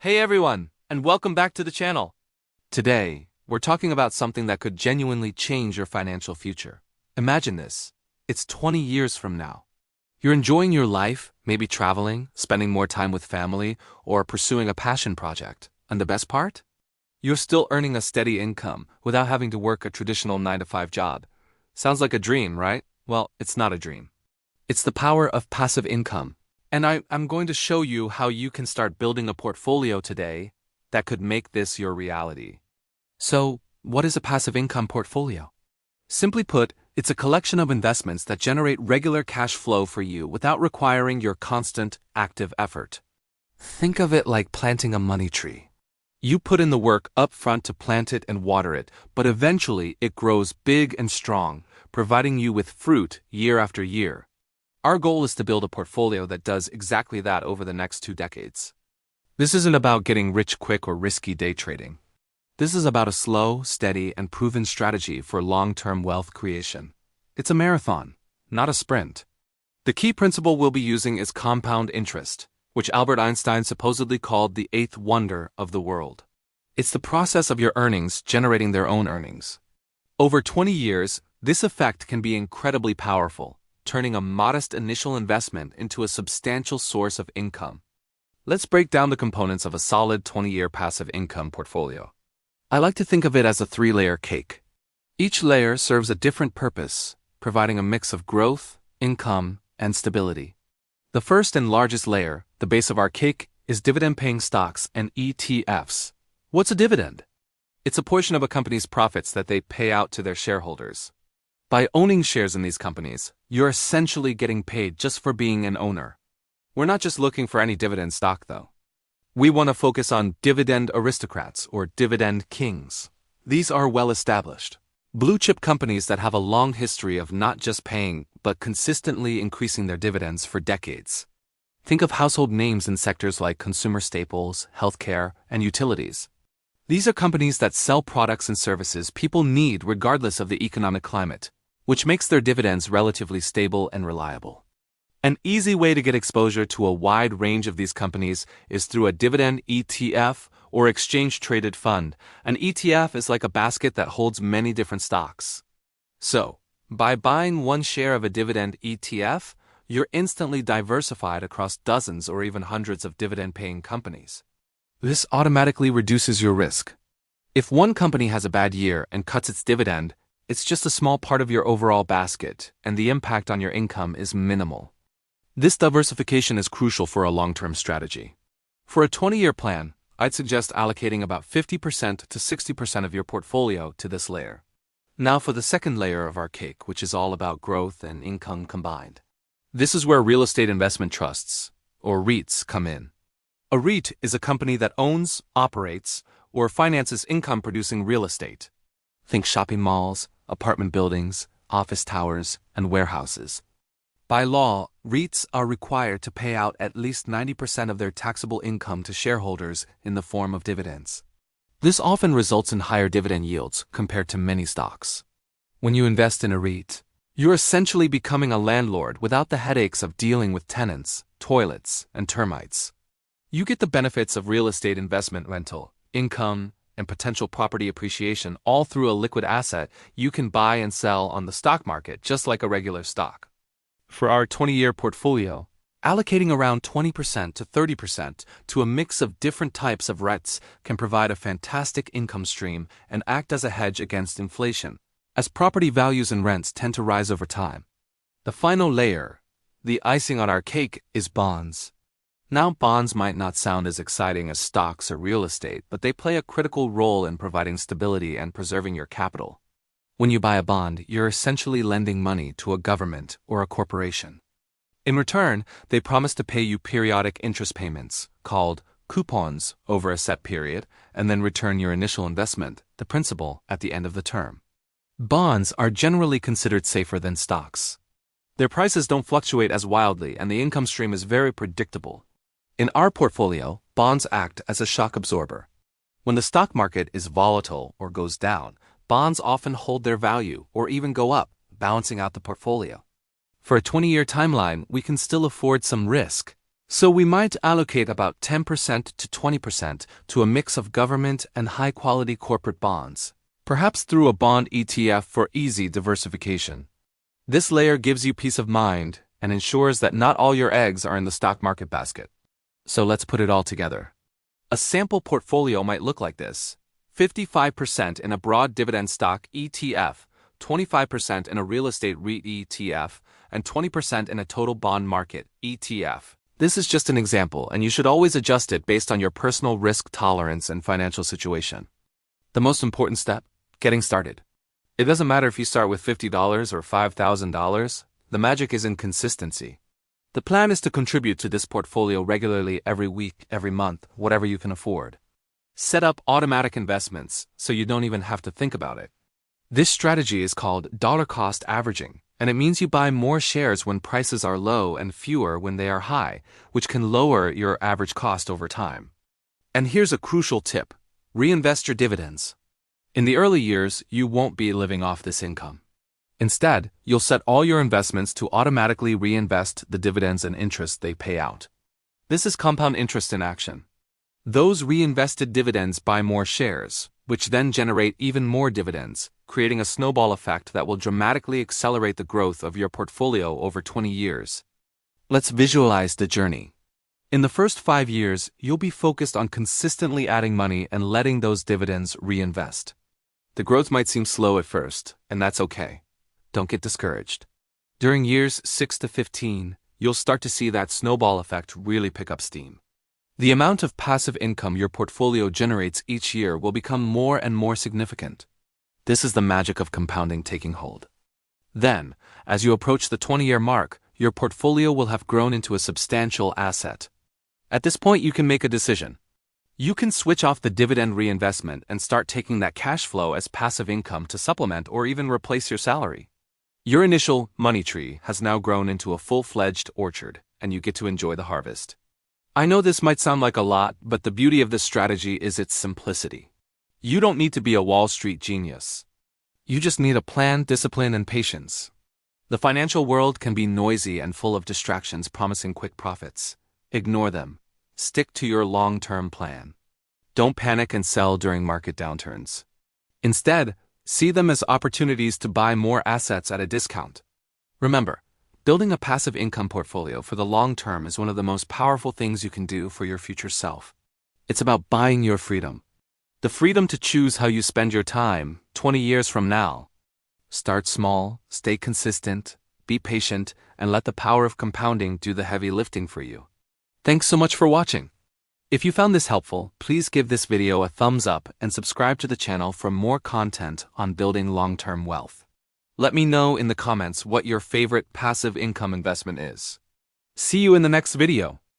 Hey everyone, and welcome back to the channel. Today, we're talking about something that could genuinely change your financial future. Imagine this. It's 20 years from now. You're enjoying your life, maybe traveling, spending more time with family, or pursuing a passion project. And the best part? You're still earning a steady income without having to work a traditional 9-to-5 job. Sounds like a dream, right? Well, it's not a dream. It's the power of passive income. And I'm going to show you how you can start building a portfolio today that could make this your reality. So, what is a passive income portfolio? Simply put, it's a collection of investments that generate regular cash flow for you without requiring your constant, active effort. Think of it like planting a money tree. You put in the work up front to plant it and water it, but eventually it grows big and strong, providing you with fruit year after year. Our goal is to build a portfolio that does exactly that over the next 2 decades. This isn't about getting rich quick or risky day trading. This is about a slow, steady, and proven strategy for long-term wealth creation. It's a marathon, not a sprint. The key principle we'll be using is compound interest, which Albert Einstein supposedly called the 8th wonder of the world. It's the process of your earnings generating their own earnings. Over 20 years, this effect can be incredibly powerful, turning a modest initial investment into a substantial source of income. Let's break down the components of a solid 20-year passive income portfolio. I like to think of it as a 3-layer cake. Each layer serves a different purpose, providing a mix of growth, income, and stability. The first and largest layer, the base of our cake, is dividend-paying stocks and ETFs. What's a dividend? It's a portion of a company's profits that they pay out to their shareholders. By owning shares in these companies, you're essentially getting paid just for being an owner. We're not just looking for any dividend stock, though. We want to focus on dividend aristocrats or dividend kings. These are well-established, blue-chip companies that have a long history of not just paying, but consistently increasing their dividends for decades. Think of household names in sectors like consumer staples, healthcare, and utilities. These are companies that sell products and services people need regardless of the economic climate, which makes their dividends relatively stable and reliable. An easy way to get exposure to a wide range of these companies is through a dividend ETF or exchange-traded fund. An ETF is like a basket that holds many different stocks. So, by buying one share of a dividend ETF, you're instantly diversified across dozens or even hundreds of dividend-paying companies. This automatically reduces your risk. If one company has a bad year and cuts its dividend, it's just a small part of your overall basket, and the impact on your income is minimal. This diversification is crucial for a long-term strategy. For a 20-year plan, I'd suggest allocating about 50% to 60% of your portfolio to this layer. Now for the second layer of our cake, which is all about growth and income combined. This is where real estate investment trusts, or REITs, come in. A REIT is a company that owns, operates, or finances income-producing real estate. Think shopping malls, apartment buildings, office towers, and warehouses. By law, REITs are required to pay out at least 90% of their taxable income to shareholders in the form of dividends. This often results in higher dividend yields compared to many stocks. When you invest in a REIT, you're essentially becoming a landlord without the headaches of dealing with tenants, toilets, and termites. You get the benefits of real estate investment rental, income, and potential property appreciation all through a liquid asset you can buy and sell on the stock market just like a regular stock. For our 20-year portfolio, allocating around 20% to 30% to a mix of different types of REITs can provide a fantastic income stream and act as a hedge against inflation, as property values and rents tend to rise over time. The final layer, the icing on our cake, is bonds. Now, bonds might not sound as exciting as stocks or real estate, but they play a critical role in providing stability and preserving your capital. When you buy a bond, you're essentially lending money to a government or a corporation. In return, they promise to pay you periodic interest payments, called coupons, over a set period, and then return your initial investment, the principal, at the end of the term. Bonds are generally considered safer than stocks. Their prices don't fluctuate as wildly, and the income stream is very predictable. In our portfolio, bonds act as a shock absorber. When the stock market is volatile or goes down, bonds often hold their value or even go up, balancing out the portfolio. For a 20-year timeline, we can still afford some risk, So we might allocate about 10% to 20% to a mix of government and high-quality corporate bonds, perhaps through a bond ETF for easy diversification. This layer gives you peace of mind and ensures that not all your eggs are in the stock market basket. So let's put it all together. A sample portfolio might look like this: 55% in a broad dividend stock ETF, 25% in a real estate REIT ETF, and 20% in a total bond market ETF. This is just an example, and you should always adjust it based on your personal risk tolerance and financial situation. The most important step: getting started. It doesn't matter if you start with $50 or $5,000, the magic is in consistency. The plan is to contribute to this portfolio regularly every week, every month, whatever you can afford. Set up automatic investments so you don't even have to think about it. This strategy is called dollar cost averaging, and it means you buy more shares when prices are low and fewer when they are high, which can lower your average cost over time. And here's a crucial tip: reinvest your dividends. In the early years, you won't be living off this income. Instead, you'll set all your investments to automatically reinvest the dividends and interest they pay out. This is compound interest in action. Those reinvested dividends buy more shares, which then generate even more dividends, creating a snowball effect that will dramatically accelerate the growth of your portfolio over 20 years. Let's visualize the journey. In the first 5 years, you'll be focused on consistently adding money and letting those dividends reinvest. The growth might seem slow at first, and that's okay. Don't get discouraged. During years 6 to 15, you'll start to see that snowball effect really pick up steam. The amount of passive income your portfolio generates each year will become more and more significant. This is the magic of compounding taking hold. Then, as you approach the 20-year mark, your portfolio will have grown into a substantial asset. At this point, you can make a decision. You can switch off the dividend reinvestment and start taking that cash flow as passive income to supplement or even replace your salary. Your initial money tree has now grown into a full-fledged orchard, and you get to enjoy the harvest. I know this might sound like a lot, but the beauty of this strategy is its simplicity. You don't need to be a Wall Street genius. You just need a plan, discipline, and patience. The financial world can be noisy and full of distractions promising quick profits. Ignore them. Stick to your long-term plan. Don't panic and sell during market downturns. Instead, see them as opportunities to buy more assets at a discount. Remember, building a passive income portfolio for the long term is one of the most powerful things you can do for your future self. It's about buying your freedom. The freedom to choose how you spend your time 20 years from now. Start small, stay consistent, be patient, and let the power of compounding do the heavy lifting for you. Thanks so much for watching. If you found this helpful, please give this video a thumbs up and subscribe to the channel for more content on building long-term wealth. Let me know in the comments what your favorite passive income investment is. See you in the next video.